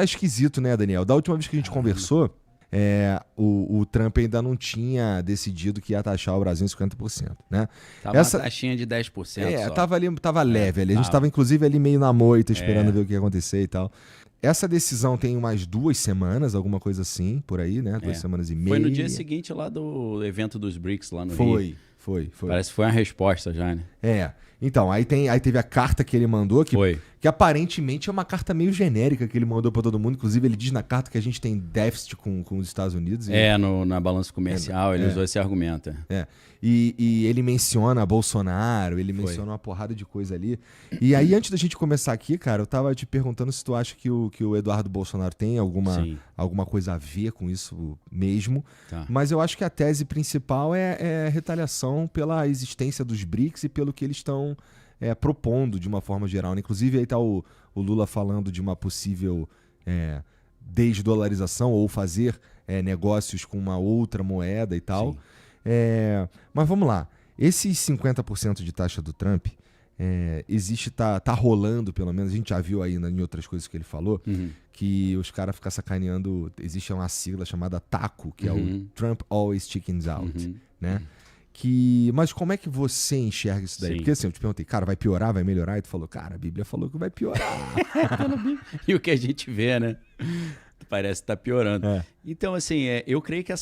tá esquisito, né, Daniel? Da última vez que a gente conversou, o Trump ainda não tinha decidido que ia taxar o Brasil em 50%, né? Tava uma taxinha de 10% só. Tava leve ali. A gente tava, inclusive, ali meio na moita, esperando ver o que ia acontecer e tal. Essa decisão tem umas 2 semanas, alguma coisa assim, por aí, né? 2 semanas e meia. Foi no dia seguinte lá do evento dos BRICS lá no Rio. Foi. Parece que foi uma resposta já, né? Então, aí teve a carta que ele mandou, que aparentemente é uma carta meio genérica que ele mandou para todo mundo. Inclusive, ele diz na carta que a gente tem déficit com os Estados Unidos. Na balança comercial, ele usou esse argumento. E ele menciona Bolsonaro, ele menciona uma porrada de coisa ali. E aí, antes da gente começar aqui, cara, eu tava te perguntando se tu acha que o Eduardo Bolsonaro tem alguma coisa a ver com isso mesmo. Tá. Mas eu acho que a tese principal é retaliação pela existência dos BRICS e pelo que eles estão propondo de uma forma geral. Inclusive, aí tá o Lula falando de uma possível desdolarização ou fazer negócios com uma outra moeda e tal. Mas vamos lá. Esses 50% de taxa do Trump tá rolando, pelo menos. A gente já viu aí em outras coisas que ele falou, que os caras ficam sacaneando. Existe uma sigla chamada TACO, que é o Trump Always Chickens Out, né? Mas como é que você enxerga isso daí? Sim. Porque assim, eu te perguntei, cara, vai piorar, vai melhorar? E tu falou, cara, a Bíblia falou que vai piorar. E o que a gente vê, né? Parece que tá piorando. Então, assim, eu creio que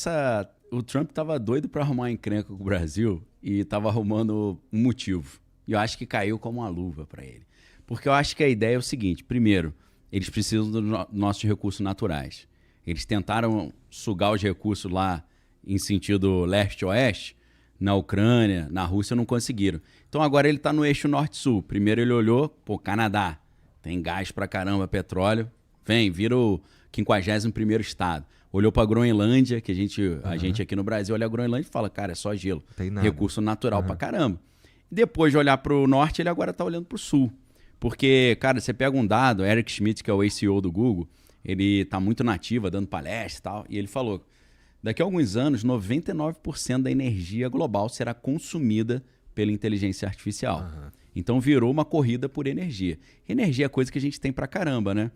o Trump tava doido para arrumar encrenca com o Brasil e tava arrumando um motivo. E eu acho que caiu como uma luva para ele. Porque eu acho que a ideia é o seguinte: primeiro, eles precisam dos nossos recursos naturais. Eles tentaram sugar os recursos lá em sentido leste-oeste, na Ucrânia, na Rússia, não conseguiram. Então agora ele está no eixo norte-sul. Primeiro ele olhou, Canadá, tem gás pra caramba, petróleo, vira o 51º estado. Olhou pra Groenlândia, que a gente aqui no Brasil olha a Groenlândia e fala, cara, é só gelo. Tem nada. Recurso natural pra caramba. Depois de olhar pro norte, ele agora tá olhando pro sul. Porque, cara, você pega um dado, Eric Schmidt, que é o CEO do Google, ele tá muito nativa, dando palestra e tal, e ele falou: daqui a alguns anos, 99% da energia global será consumida pela inteligência artificial. Então virou uma corrida por energia. Energia é coisa que a gente tem pra caramba, né?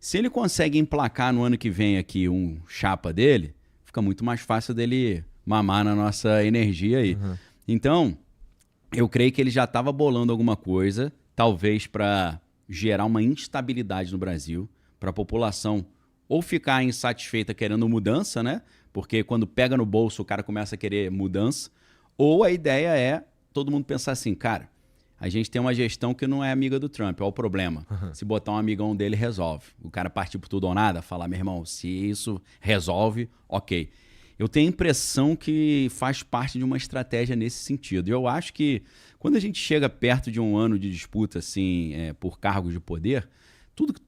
Se ele consegue emplacar no ano que vem aqui um chapa dele, fica muito mais fácil dele mamar na nossa energia aí. Então, eu creio que ele já estava bolando alguma coisa, talvez para gerar uma instabilidade no Brasil, para a população ou ficar insatisfeita querendo mudança, né? Porque quando pega no bolso o cara começa a querer mudança, ou a ideia é todo mundo pensar assim, cara, a gente tem uma gestão que não é amiga do Trump, olha o problema. Se botar um amigão dele, resolve. O cara partir por tudo ou nada, falar, meu irmão, se isso resolve, ok. Eu tenho a impressão que faz parte de uma estratégia nesse sentido. E eu acho que quando a gente chega perto de um ano de disputa assim, por cargos de poder,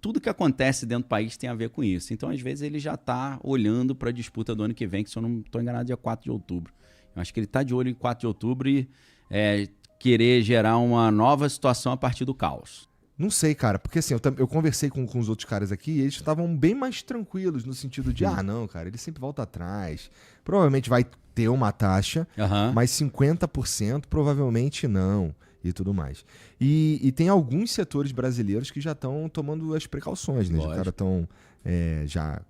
tudo que acontece dentro do país tem a ver com isso. Então, às vezes, ele já está olhando para a disputa do ano que vem, que se eu não estou enganado, dia 4 de outubro. Eu acho que ele está de olho em 4 de outubro e querer gerar uma nova situação a partir do caos. Não sei, cara, porque assim, eu conversei com os outros caras aqui e eles estavam bem mais tranquilos no sentido de, não, cara, ele sempre volta atrás. Provavelmente vai ter uma taxa, mas 50% provavelmente não e tudo mais. E tem alguns setores brasileiros que já estão tomando as precauções, né? Os caras estão já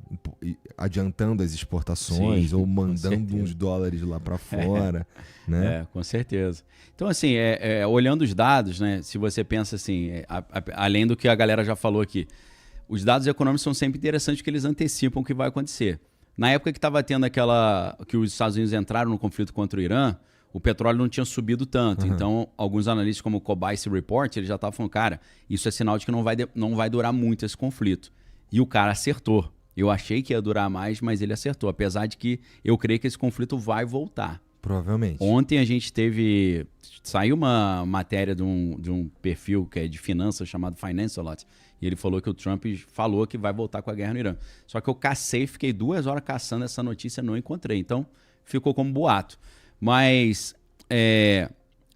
adiantando as exportações ou mandando uns dólares lá para fora, né? Com certeza. Então, assim, olhando os dados, né? Se você pensa assim, além do que a galera já falou aqui, os dados econômicos são sempre interessantes porque eles antecipam o que vai acontecer. Na época que estava tendo que os Estados Unidos entraram no conflito contra o Irã, o petróleo não tinha subido tanto. Então, alguns analistas como o Cobice Report, ele já estavam falando, cara, isso é sinal de que não vai durar muito esse conflito. E o cara acertou. Eu achei que ia durar mais, mas ele acertou. Apesar de que eu creio que esse conflito vai voltar. Provavelmente. Ontem a gente saiu uma matéria de um perfil que é de finanças chamado Financialot. E ele falou que o Trump falou que vai voltar com a guerra no Irã. Só que eu fiquei 2 horas caçando essa notícia e não encontrei. Então, ficou como boato. Mas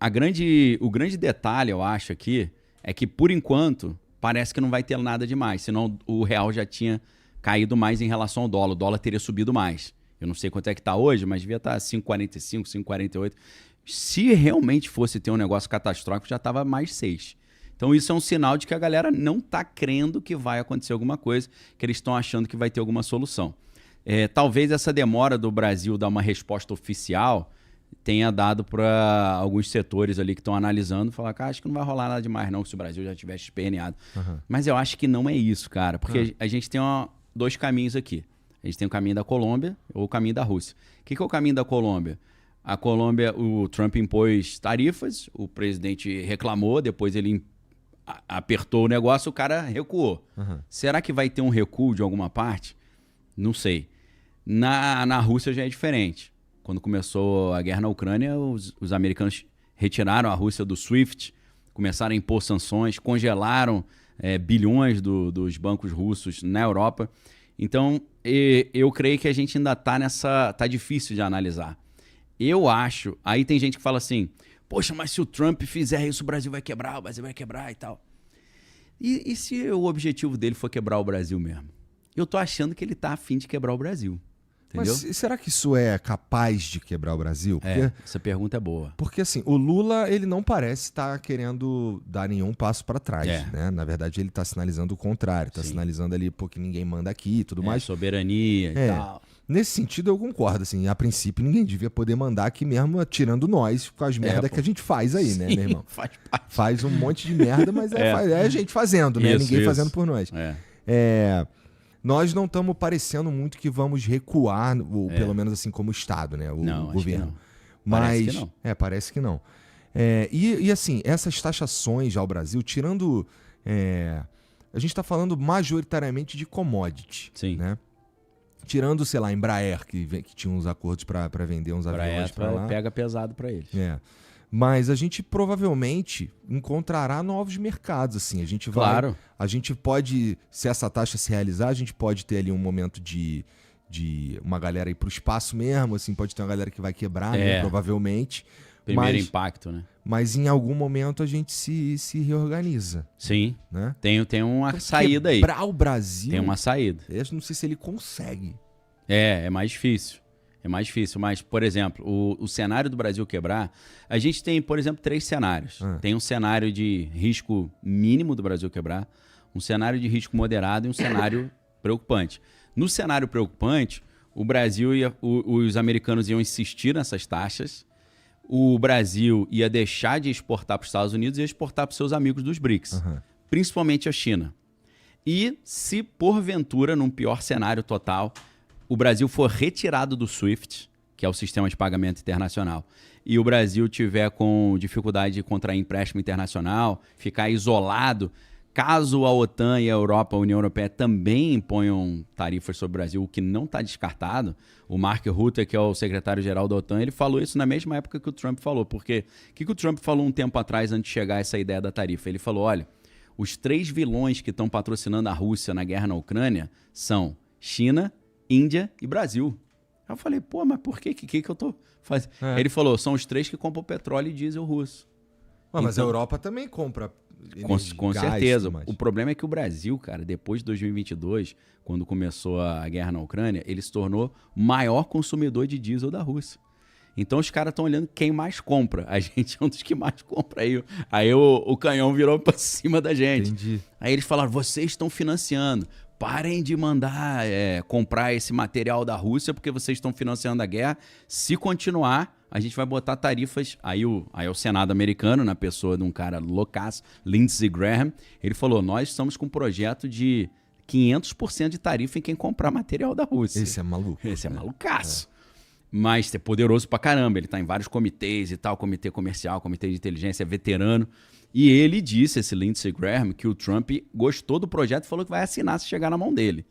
o grande detalhe, eu acho aqui, é que, por enquanto, parece que não vai ter nada demais. Senão o real já tinha caído mais em relação ao dólar. O dólar teria subido mais. Eu não sei quanto é que está hoje, mas devia estar 5,45, 5,48. Se realmente fosse ter um negócio catastrófico, já estava mais 6. Então isso é um sinal de que a galera não está crendo que vai acontecer alguma coisa, que eles estão achando que vai ter alguma solução. Talvez essa demora do Brasil dar uma resposta oficial tenha dado para alguns setores ali que estão analisando, falar que acho que não vai rolar nada demais não, se o Brasil já tivesse esperneado. Mas eu acho que não é isso, cara, porque a gente tem dois caminhos aqui. A gente tem o caminho da Colômbia ou o caminho da Rússia. O que é o caminho da Colômbia? A Colômbia, o Trump impôs tarifas, o presidente reclamou, depois ele apertou o negócio, o cara recuou. Será que vai ter um recuo de alguma parte? Não sei. Na Rússia já é diferente. Quando começou a guerra na Ucrânia, os americanos retiraram a Rússia do SWIFT, começaram a impor sanções, congelaram bilhões dos bancos russos na Europa. Então, eu creio que a gente ainda está nessa... Tá difícil de analisar. Eu acho... Aí tem gente que fala assim, poxa, mas se o Trump fizer isso, o Brasil vai quebrar, o Brasil vai quebrar e tal. E se o objetivo dele for quebrar o Brasil mesmo? Eu tô achando que ele tá a fim de quebrar o Brasil. Entendeu? Mas será que isso é capaz de quebrar o Brasil? Porque, essa pergunta é boa. Porque assim, o Lula, ele não parece estar querendo dar nenhum passo para trás, né? Na verdade, ele está sinalizando o contrário. Está sinalizando ali, pô, que ninguém manda aqui e tudo mais. Soberania e tal. Nesse sentido, eu concordo. Assim, a princípio, ninguém devia poder mandar aqui mesmo, tirando nós com as merdas que a gente faz aí, né, meu irmão? Faz um monte de merda, mas é a gente fazendo, né? Ninguém fazendo por nós. Nós não estamos parecendo muito que vamos recuar, ou pelo menos assim como Estado, né? O governo. Mas parece que não. Parece que não. E assim, essas taxações ao Brasil, tirando... a gente está falando majoritariamente de commodity. Sim. Né? Tirando, sei lá, Embraer, que tinha uns acordos para vender uns aviões para lá. Pega pesado para eles. Mas a gente provavelmente encontrará novos mercados, assim. A gente vai, claro. A gente pode, se essa taxa se realizar, a gente pode ter ali um momento de uma galera ir para o espaço mesmo, assim, pode ter uma galera que vai quebrar, né, provavelmente. Primeiro impacto, né? Mas em algum momento a gente se reorganiza. Sim. Né? Tem uma saída aí. Quebrar o Brasil... Tem uma saída. Eu não sei se ele consegue. É mais difícil. Mas, por exemplo, o cenário do Brasil quebrar, a gente tem, por exemplo, 3 cenários. Tem um cenário de risco mínimo do Brasil quebrar, um cenário de risco moderado e um cenário preocupante. No cenário preocupante, o Brasil os americanos iam insistir nessas taxas, o Brasil ia deixar de exportar para os Estados Unidos e ia exportar para os seus amigos dos BRICS, principalmente a China. E se, porventura, num pior cenário total, o Brasil for retirado do SWIFT, que é o sistema de pagamento internacional, e o Brasil tiver com dificuldade de contrair empréstimo internacional, ficar isolado, caso a OTAN e a Europa, a União Europeia, também imponham tarifas sobre o Brasil, o que não está descartado. O Mark Rutte, que é o secretário-geral da OTAN, ele falou isso na mesma época que o Trump falou. Porque o que o Trump falou um tempo atrás, antes de chegar a essa ideia da tarifa? Ele falou, olha, os 3 vilões que estão patrocinando a Rússia na guerra na Ucrânia são China, Índia e Brasil. Eu falei, pô, mas por quê? Que eu tô fazendo? Ele falou, são os 3 que compram petróleo e diesel russo. Mas a Europa também compra com certeza. O problema é que o Brasil, cara, depois de 2022, quando começou a guerra na Ucrânia, ele se tornou o maior consumidor de diesel da Rússia. Então os caras estão olhando quem mais compra. A gente é um dos que mais compra. Aí o canhão virou para cima da gente. Entendi. Aí eles falaram, vocês estão financiando. Parem de mandar comprar esse material da Rússia porque vocês estão financiando a guerra. Se continuar, a gente vai botar tarifas. Aí o Senado americano, na pessoa de um cara loucaço, Lindsey Graham, ele falou, nós estamos com um projeto de 500% de tarifa em quem comprar material da Rússia. Esse é maluco. Esse é malucaço. Mas é poderoso pra caramba. Ele tá em vários comitês e tal, comitê comercial, comitê de inteligência, é veterano. E ele disse, esse Lindsey Graham, que o Trump gostou do projeto e falou que vai assinar se chegar na mão dele.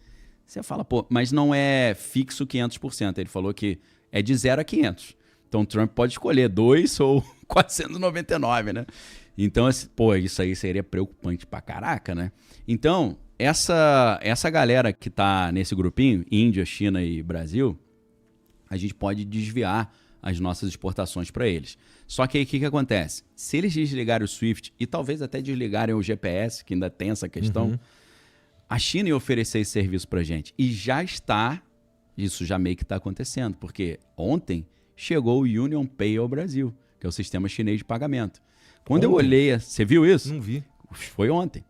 Você fala, pô, mas não é fixo 500%. Ele falou que é de 0 a 500. Então o Trump pode escolher 2 ou 499, né? Então, pô, isso aí seria preocupante pra caraca, né? Então, essa galera que tá nesse grupinho, Índia, China e Brasil, a gente pode desviar as nossas exportações para eles. Só que aí o que acontece? Se eles desligarem o SWIFT e talvez até desligarem o GPS, que ainda tem essa questão, a China ia oferecer esse serviço para a gente. E já está, isso já meio que está acontecendo, porque ontem chegou o Union Pay ao Brasil, que é o sistema chinês de pagamento. Quando eu olhei, você viu isso? Não vi. Foi ontem.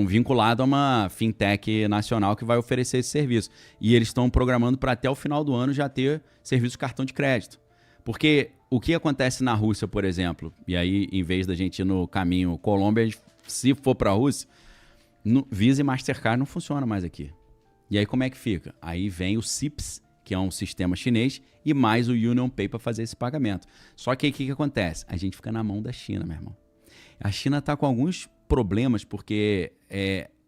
Vinculado a uma fintech nacional que vai oferecer esse serviço. E eles estão programando para até o final do ano já ter serviço de cartão de crédito. Porque o que acontece na Rússia, por exemplo, e aí em vez da gente ir no caminho Colômbia, se for para a Rússia, Visa e Mastercard não funciona mais aqui. E aí como é que fica? Aí vem o CIPS, que é um sistema chinês, e mais o UnionPay para fazer esse pagamento. Só que aí o que acontece? A gente fica na mão da China, meu irmão. A China está com alguns problemas porque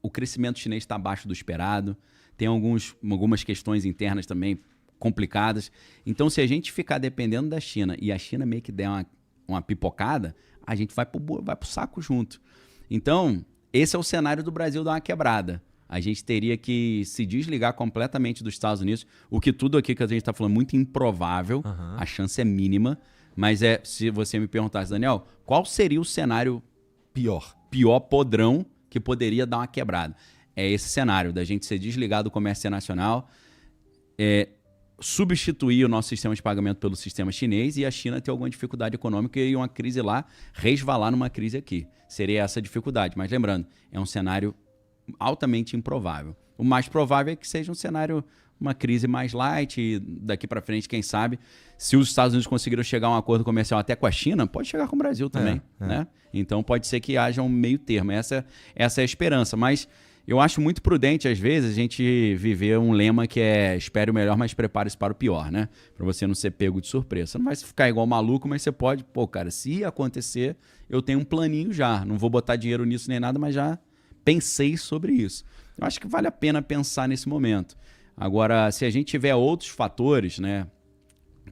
o crescimento chinês está abaixo do esperado, tem algumas questões internas também complicadas. Então, se a gente ficar dependendo da China e a China meio que der uma pipocada, a gente vai pro saco junto. Então, esse é o cenário do Brasil dar uma quebrada. A gente teria que se desligar completamente dos Estados Unidos, o que tudo aqui que a gente está falando é muito improvável, a chance é mínima, mas se você me perguntasse, Daniel, qual seria o cenário pior podrão que poderia dar uma quebrada? É esse cenário da gente ser desligado do comércio internacional, substituir o nosso sistema de pagamento pelo sistema chinês e a China ter alguma dificuldade econômica e uma crise lá resvalar numa crise aqui. Seria essa a dificuldade. Mas lembrando, é um cenário altamente improvável. O mais provável é que seja um cenário, uma crise mais light e daqui para frente, quem sabe, se os Estados Unidos conseguiram chegar a um acordo comercial até com a China, pode chegar com o Brasil também. Né? Então pode ser que haja um meio termo. Essa é a esperança. Mas eu acho muito prudente, às vezes, a gente viver um lema que é espere o melhor, mas prepare-se para o pior, né? Para você não ser pego de surpresa. Você não vai ficar igual maluco, mas você pode, cara, se acontecer, eu tenho um planinho já. Não vou botar dinheiro nisso nem nada, mas já pensei sobre isso. Eu acho que vale a pena pensar nesse momento. Agora, se a gente tiver outros fatores, né?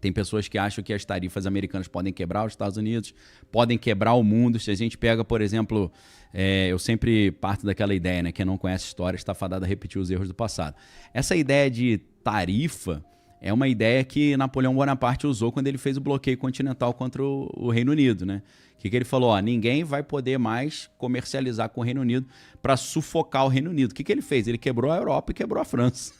Tem pessoas que acham que as tarifas americanas podem quebrar os Estados Unidos, podem quebrar o mundo. Se a gente pega, por exemplo, eu sempre parto daquela ideia, né? Quem não conhece história está fadado a repetir os erros do passado. Essa ideia de tarifa é uma ideia que Napoleão Bonaparte usou quando ele fez o bloqueio continental contra o Reino Unido, né? O que ele falou? Ninguém vai poder mais comercializar com o Reino Unido para sufocar o Reino Unido. O que ele fez? Ele quebrou a Europa e quebrou a França.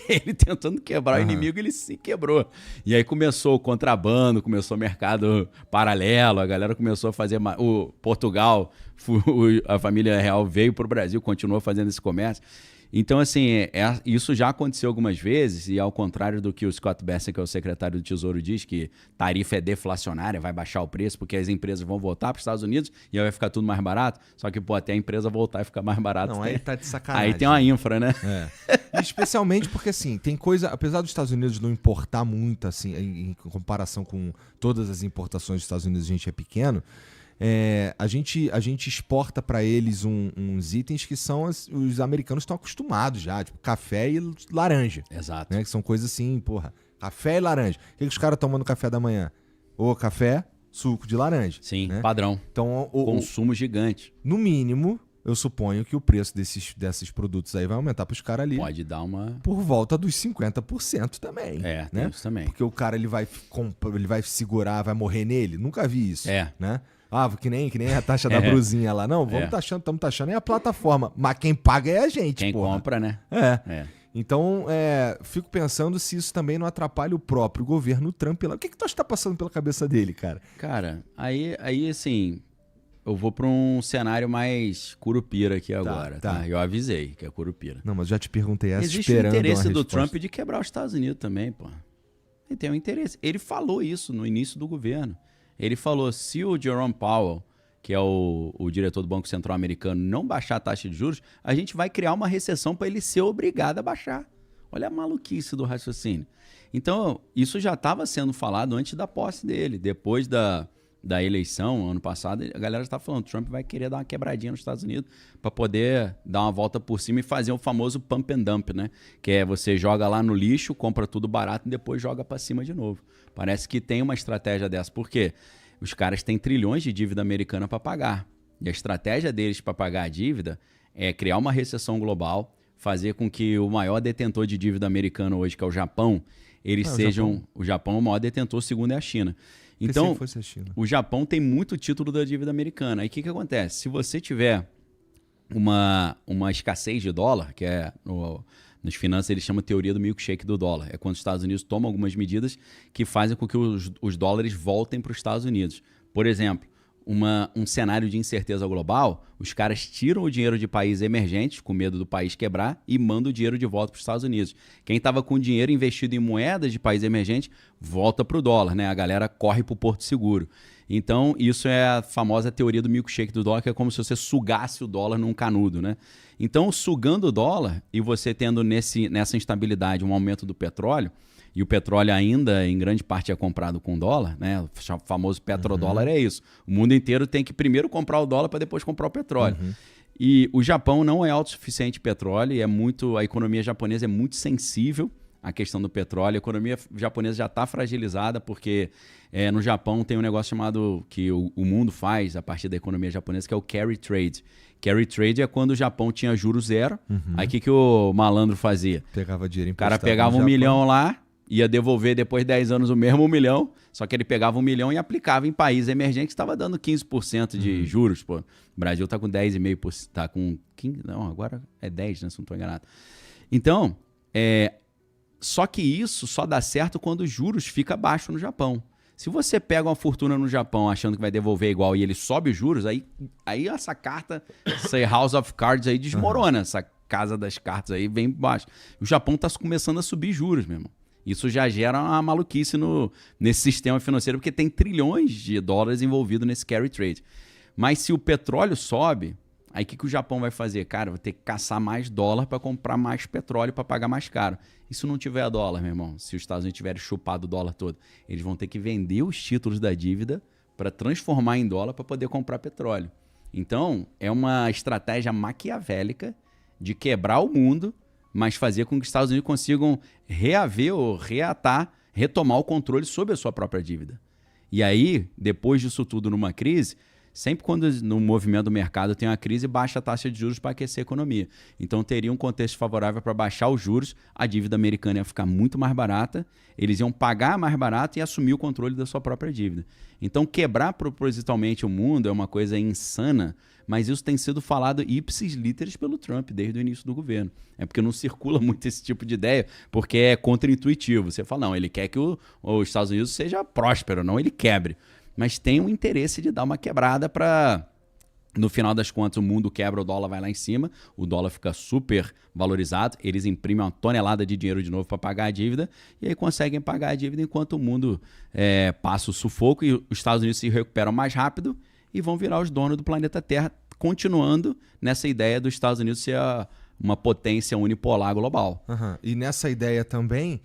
Ele tentando quebrar o inimigo, ele se quebrou. E aí começou o contrabando, começou o mercado paralelo, a galera começou a fazer... O Portugal, a família real veio para o Brasil, continuou fazendo esse comércio. Então, assim, isso já aconteceu algumas vezes, e ao contrário do que o Scott Bessent, que é o secretário do Tesouro, diz, que tarifa é deflacionária, vai baixar o preço porque as empresas vão voltar para os Estados Unidos e aí vai ficar tudo mais barato. Só que, até a empresa voltar e ficar mais barato... Não, aí tá de sacanagem. Aí tem uma infra, né? E especialmente porque, assim, tem coisa... Apesar dos Estados Unidos não importar muito, assim, em comparação com todas as importações dos Estados Unidos, a gente é pequeno... A gente exporta para eles uns itens que são os americanos estão acostumados já, tipo café e laranja. Exato. Né? Que são coisas assim, café e laranja. O que os caras tomam no café da manhã? Café, suco de laranja. Sim, né? Padrão. Então, consumo gigante. No mínimo, eu suponho que o preço desses produtos aí vai aumentar para os caras ali. Pode dar por volta dos 50% também. Né? Isso também. Porque o cara ele vai segurar, vai morrer nele. Nunca vi isso. Né? Que nem a taxa da brusinha lá. Não, estamos taxando é a plataforma. Mas quem paga é a gente, Quem compra, né? Então, fico pensando se isso também não atrapalha o próprio governo Trump. O que tu acha que tá passando pela cabeça dele, cara? Cara, aí assim, eu vou para um cenário mais curupira aqui agora, tá? Eu avisei que é curupira. Não, mas já te perguntei essa Existe o interesse do Trump de quebrar os Estados Unidos também, pô. Ele tem um interesse. Ele falou isso no início do governo. Ele falou, se o Jerome Powell, que é o diretor do Banco Central americano, não baixar a taxa de juros, a gente vai criar uma recessão para ele ser obrigado a baixar. Olha a maluquice do raciocínio. Então, isso já estava sendo falado antes da posse dele. Depois da eleição, ano passado, a galera estava falando, Trump vai querer dar uma quebradinha nos Estados Unidos para poder dar uma volta por cima e fazer o famoso pump and dump, né? Que é você joga lá no lixo, compra tudo barato e depois joga para cima de novo. Parece que tem uma estratégia dessa. Por quê? Os caras têm trilhões de dívida americana para pagar. E a estratégia deles para pagar a dívida é criar uma recessão global, fazer com que o maior detentor de dívida americana hoje, que é o Japão, eles sejam... O Japão é o maior detentor, o segundo é a China. Então, o Japão tem muito título da dívida americana. Aí o que acontece? Se você tiver uma escassez de dólar, que é nas finanças eles chamam de teoria do milkshake do dólar. É quando os Estados Unidos tomam algumas medidas que fazem com que os dólares voltem para os Estados Unidos. Por exemplo, um cenário de incerteza global, os caras tiram o dinheiro de países emergentes, com medo do país quebrar, e mandam o dinheiro de volta para os Estados Unidos. Quem estava com dinheiro investido em moedas de países emergentes, volta para o dólar, né? A galera corre para o Porto Seguro. Então, isso é a famosa teoria do milkshake do dólar, que é como se você sugasse o dólar num canudo, né? Então, sugando o dólar e você tendo nessa instabilidade um aumento do petróleo, e o petróleo ainda, em grande parte, é comprado com dólar, né? O famoso petrodólar é isso. O mundo inteiro tem que primeiro comprar o dólar para depois comprar o petróleo. E o Japão não é autossuficiente em petróleo, e a economia japonesa é muito sensível à questão do petróleo. A economia japonesa já está fragilizada, porque no Japão tem um negócio chamado, que o mundo faz a partir da economia japonesa, que é o carry trade. Carry trade é quando o Japão tinha juros zero. Aí o que o malandro fazia? Pegava dinheiro emprestado. O cara pegava $1 milhão lá, ia devolver depois de 10 anos o mesmo $1 milhão, só que ele pegava $1 milhão e aplicava em países emergentes que estava dando 15% de juros. Pô. O Brasil está com 10,5%, está com 15%, não, agora é 10%, né, se não estou enganado. Então, só que isso só dá certo quando os juros ficam baixos no Japão. Se você pega uma fortuna no Japão achando que vai devolver igual e ele sobe os juros, aí essa carta, essa House of Cards aí desmorona, essa casa das cartas aí vem baixo. O Japão está começando a subir juros, meu irmão. Isso já gera uma maluquice nesse sistema financeiro, porque tem trilhões de dólares envolvidos nesse carry trade. Mas se o petróleo sobe, aí o que o Japão vai fazer? Cara, vai ter que caçar mais dólar para comprar mais petróleo para pagar mais caro. E se não tiver dólar, meu irmão? Se os Estados Unidos tiverem chupado o dólar todo, eles vão ter que vender os títulos da dívida para transformar em dólar para poder comprar petróleo. Então, é uma estratégia maquiavélica de quebrar o mundo, mas fazer com que os Estados Unidos consigam reaver ou retomar o controle sobre a sua própria dívida. E aí, depois disso tudo numa crise, sempre quando no movimento do mercado tem uma crise, baixa a taxa de juros para aquecer a economia. Então teria um contexto favorável para baixar os juros, a dívida americana ia ficar muito mais barata, eles iam pagar mais barato e assumir o controle da sua própria dívida. Então quebrar propositalmente o mundo é uma coisa insana, mas isso tem sido falado ipsis literis pelo Trump desde o início do governo. É porque não circula muito esse tipo de ideia, porque é contraintuitivo. Você fala, não, ele quer que os Estados Unidos seja próspero, não ele quebre. Mas tem um interesse de dar uma quebrada para, no final das contas, o mundo quebra, o dólar vai lá em cima, o dólar fica super valorizado, eles imprimem uma tonelada de dinheiro de novo para pagar a dívida, e aí conseguem pagar a dívida enquanto o mundo passa o sufoco e os Estados Unidos se recuperam mais rápido e vão virar os donos do planeta Terra, continuando nessa ideia dos Estados Unidos ser uma potência unipolar global. E nessa ideia também,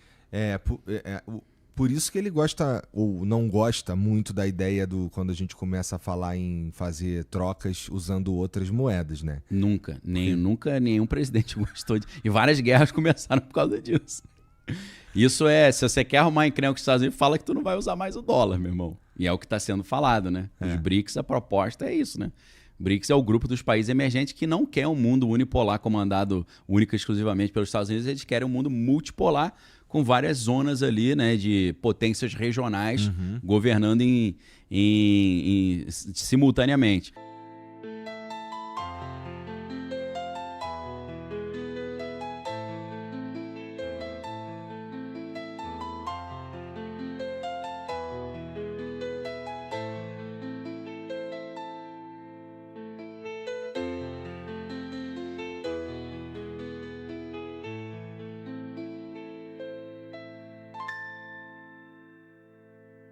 por isso que ele gosta ou não gosta muito da ideia quando a gente começa a falar em fazer trocas usando outras moedas, né? Nunca nenhum presidente gostou e várias guerras começaram por causa disso. Isso se você quer arrumar encrenca com os Estados Unidos, fala que tu não vai usar mais o dólar, meu irmão. E é o que está sendo falado, né? Os BRICS, a proposta é isso, né? BRICS é o grupo dos países emergentes que não quer um mundo unipolar comandado única e exclusivamente pelos Estados Unidos, eles querem um mundo multipolar com várias zonas ali, né, de potências regionais governando simultaneamente.